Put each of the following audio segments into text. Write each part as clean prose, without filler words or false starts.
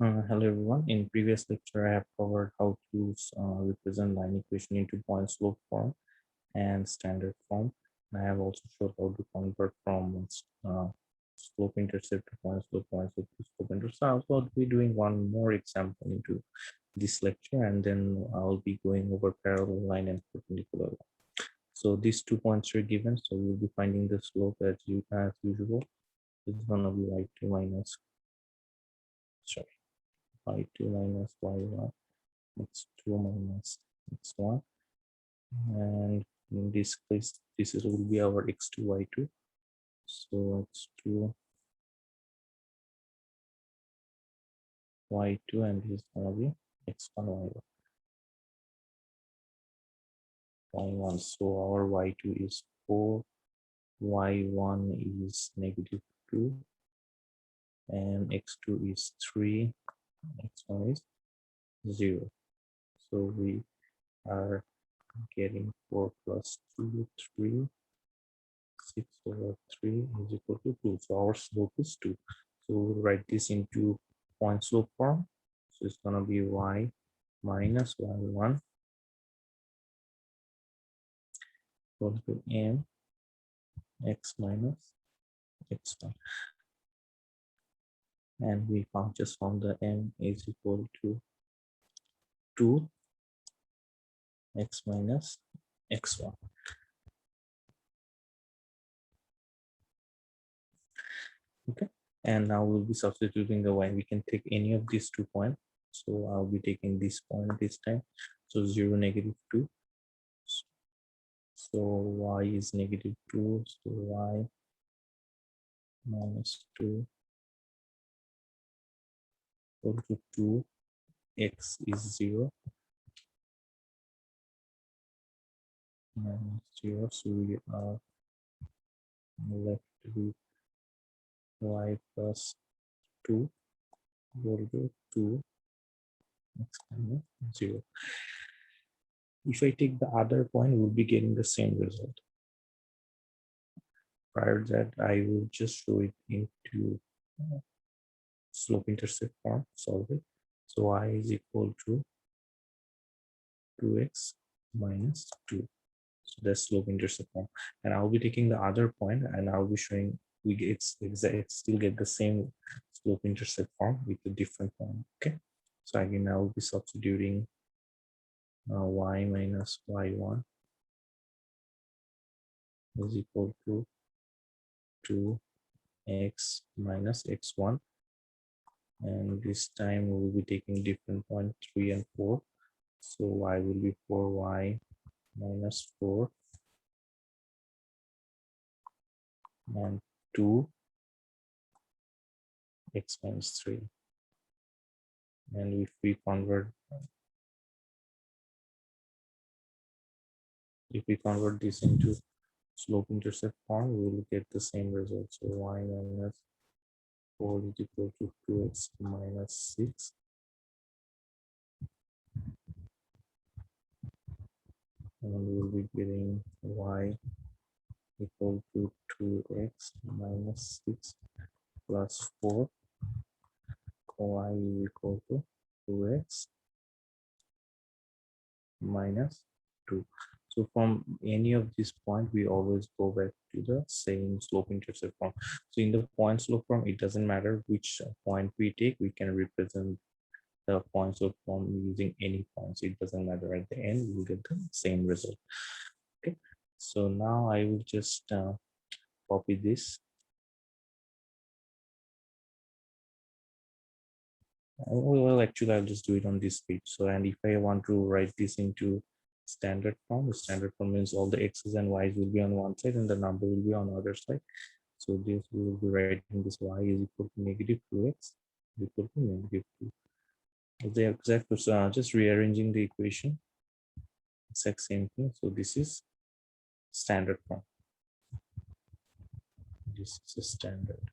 Hello everyone. In previous lecture, I have covered how to represent line equation into point slope form and standard form. I have also showed how to convert from slope intercept to point slope to slope intercept. So I'll be doing one more example into this lecture, and then I'll be going over parallel line and perpendicular line. So these 2 points are given, so we'll be finding the slope as usual. It's gonna be y2 minus y2 minus y1 x2 minus x1, and in this case will be our x2 y2, so x2 y2, and this is gonna be x1 y1. So our y2 is 4, y1 is -2, and x2 is 3, x1 is 0. So we are getting 4 plus 2, 3, 6 over 3 is equal to 2. So our slope is 2. So we'll write this into point slope form. So it's going to be y minus y1 equal to m x minus x1. And we just found the m is equal to 2 x minus x1. Okay, and now we'll be substituting the y. We can take any of these 2 points. So I'll be taking this point this time. So 0, -2. So y is -2. So y minus 2 equal to 2. X is 0 minus 0. So we are left with y plus 2 equal to 2 x minus 0. If I take the other point, we'll be getting the same result. Prior to that, I will just show it into slope intercept form, solve it. So y is equal to 2x minus 2. So that's slope intercept form. And I'll be taking the other point and I'll be showing it's still get the same slope intercept form with a different form. Okay. So again, I will be substituting y minus y1 is equal to 2x minus x1. And this time we will be taking different point 3 and 4. So y will be 4y minus 4 and 2 x minus 3. And if we convert this into slope intercept form, we will get the same result. So y minus 4 is equal to 2x minus 6. And we will be getting y equal to 2x minus 6 plus 4. Y is equal to 2x minus 2. So from any of these points, we always go back to the same slope intercept form. So in the point slope form, it doesn't matter which point we take, we can represent the point slope form using any points. It doesn't matter. At the end, we will get the same result. Okay. So now I will just copy this. Well, actually, I'll just do it on this page. So, and if I want to write this into standard form, the standard form means all the x's and y's will be on one side and the number will be on the other side. So this we will be writing this y is equal to -2x equal to -2. The exact, just rearranging the equation, exact same thing. So this is standard form. This is a standard.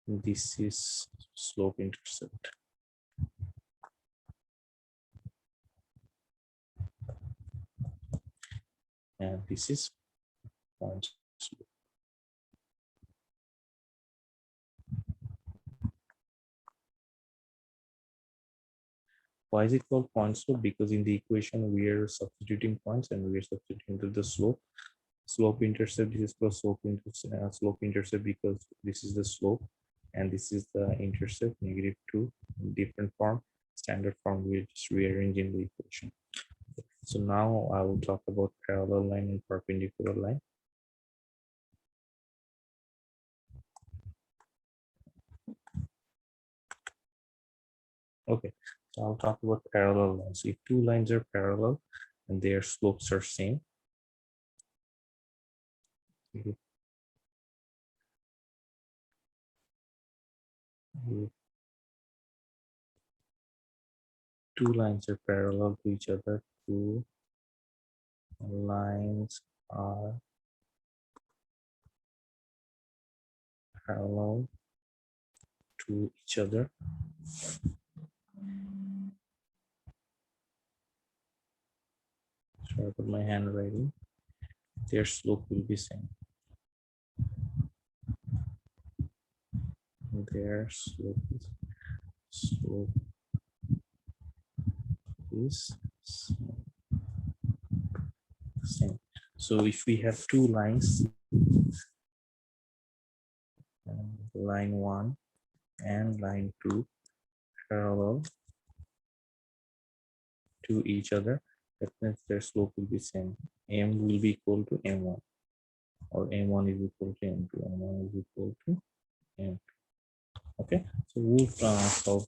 This is slope intercept. And this is point slope. Why is it called point slope? Because in the equation we are substituting points and we are substituting to the slope. Slope intercept, this is called slope intercept because this is the slope and this is the intercept, -2, different form. Standard form we just rearrange in the equation. So now I will talk about parallel line and perpendicular line. Okay, so I'll talk about parallel lines. If two lines are parallel and their slopes are same, if two lines are parallel to each other, two lines are parallel to each other. Sorry about my handwriting. Their slope will be same. Their slope is same. So if we have two lines, line 1 and line 2 parallel to each other, that means their slope will be same. M will be equal to M1, or M1 is equal to M2, M1 is equal to M2. Okay, so we'll solve,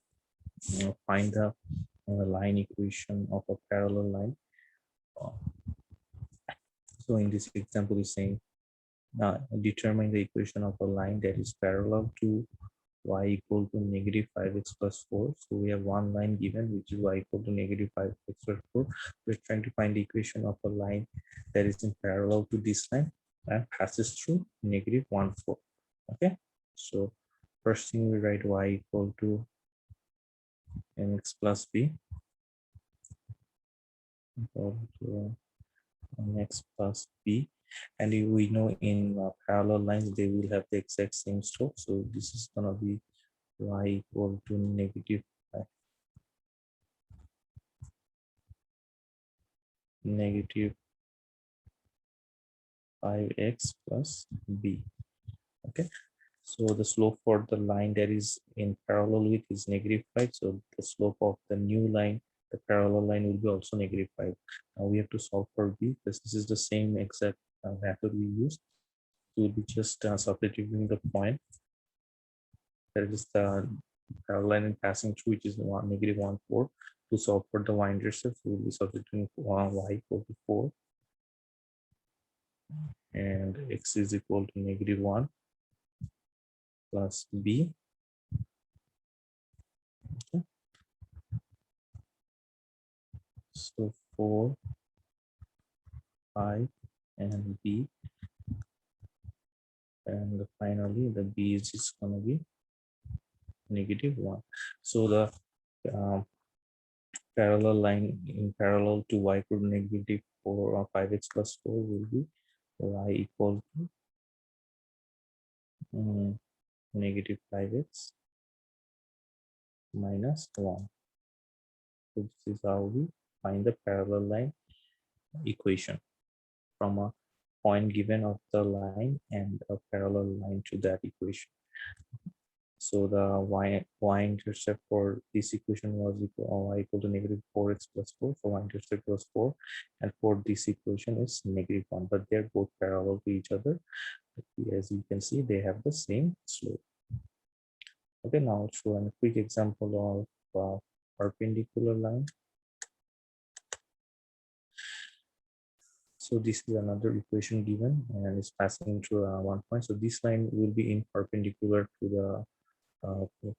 find the line equation of a parallel line. So in this example, is saying determine the equation of a line that is parallel to y equal to -5x plus 4. So we have one line given, which is y equal to -5x plus 4. We're trying to find the equation of a line that is in parallel to this line and passes through -1, 4. Okay, so first thing we write y equal to mx plus b equal to mx plus b, and we know in parallel lines they will have the exact same slope. So this is gonna be y equal to -5 5x plus b. Okay, so the slope for the line that is in parallel with is -5. So the slope of the new line, the parallel line, will be also -5. Now we have to solve for b because this is the same exact method we used. We'll be just substituting the point that is the parallel line passing through, which is -1, 4. To solve for the y-intercept, we'll be substituting y equal to 4 and x is equal to -1 plus b. Okay. So 4, 5, and b, and finally the b is just going to be -1. So the parallel line in parallel to y equal to -4 or 5x plus 4 will be y equal to -5x minus 1. So this is how we find the parallel line equation from a point given of the line and a parallel line to that equation. So the y-intercept for this equation was y equal to -4x plus 4. So y-intercept was 4, and for this equation is -1, but they're both parallel to each other. As you can see, they have the same slope. Okay, now I'll show a quick example of perpendicular line. So this is another equation given and it's passing through one point. So this line will be in perpendicular to the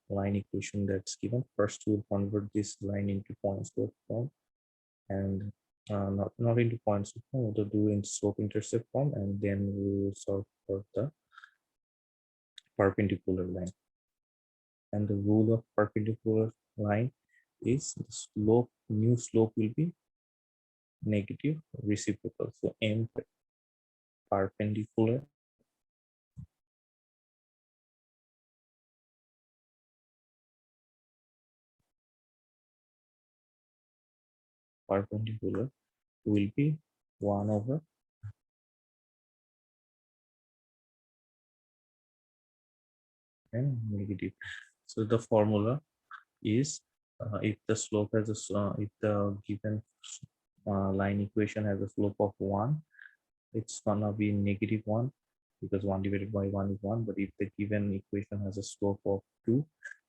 line equation that's given. First, we'll convert this line into point slope form, and not into point slope form, we'll do in slope intercept form, and then we will solve for the perpendicular line. And the rule of perpendicular line is the slope, new slope will be negative reciprocal. So m perpendicular perpendicular will be 1 over and negative. So the formula is if the slope has if the given line equation has a slope of 1, it's gonna be -1 because 1 divided by 1 is 1. But if the given equation has a slope of 2,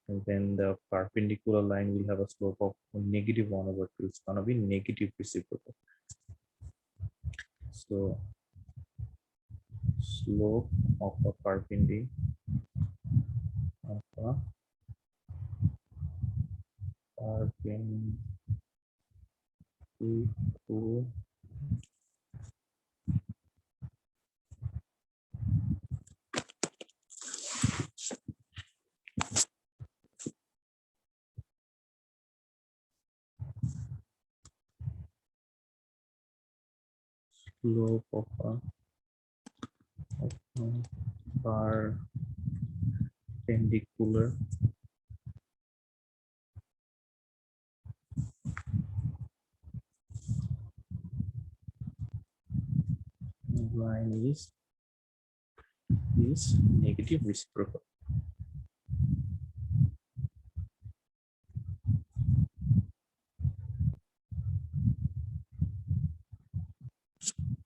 and then the perpendicular line will have a slope of -1 over 2. It's gonna be negative reciprocal. So slope of a perpendicular slope of a perpendicular line is negative reciprocal.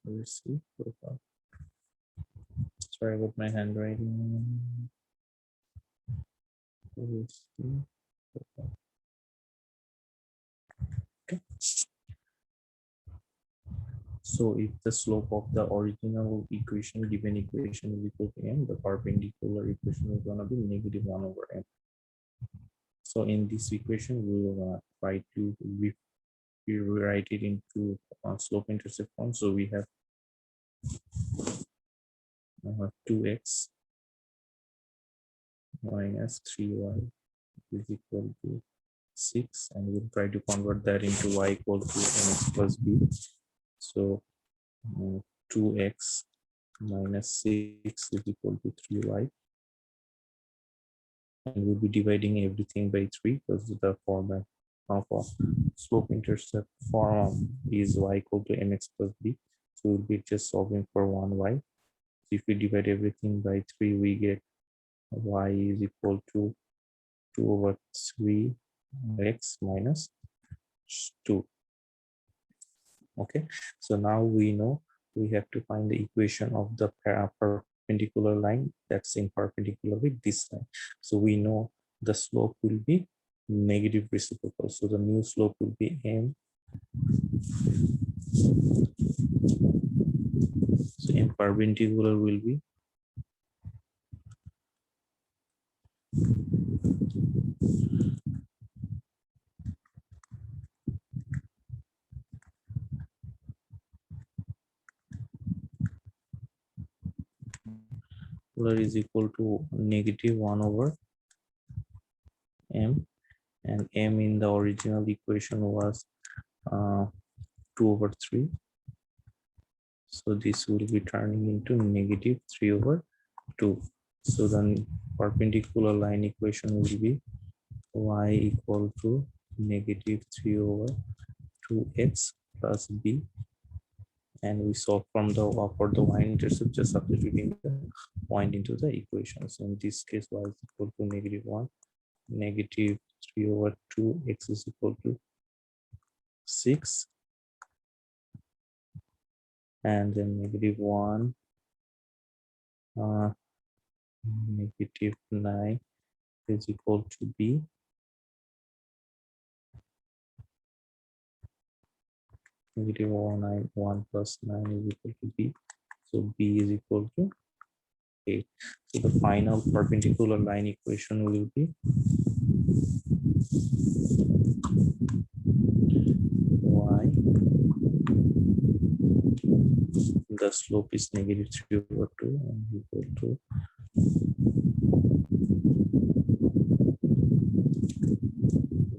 Reciprocal. Sorry about my handwriting. Okay. So if the slope of the original equation, given equation is equal to m, the perpendicular equation is gonna be -1 over m. So in this equation, we will try to rewrite it into slope intercept form. So we have 2x minus 3y is equal to 6, and we'll try to convert that into y equal to mx plus b. So 2x minus 6 is equal to 3y, and we'll be dividing everything by 3 because the format of a slope intercept form is y equal to mx plus b. So we'll be just solving for 1y. So if we divide everything by 3, we get y is equal to 2 over 3x minus 2. Okay, so now we know we have to find the equation of the perpendicular line that's in perpendicular with this line. So we know the slope will be negative reciprocal. So the new slope will be m. So m perpendicular will be is equal to -1 over m, and m in the original equation was 2 over 3. So this will be turning into -3 over 2. So then perpendicular line equation will be y equal to -3 over 2x plus b, and we solve from the for the y-intercept just substituting the point into the equation. So in this case, y is equal to -1, -3 over 2, x is equal to 6, and then -1, -9 is equal to b. -1 plus 9 is equal to b. So b is equal to 8. So the final perpendicular line equation will be y. The slope is -3 over 2 and equal to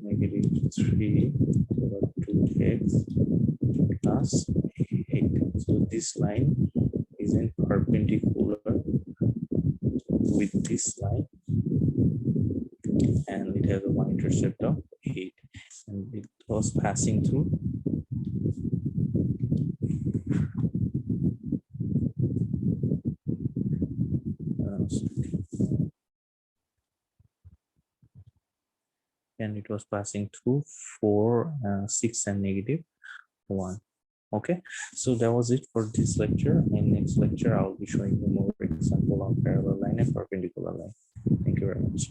-3 over 2x plus 8. So this line is in perpendicular with this line, and it has a y-intercept of 8, and it was passing through and it was passing through 4, 6 and -1. Okay, so that was it for this lecture. In next lecture, I'll be showing you more example of parallel line and perpendicular line. Thank you very much.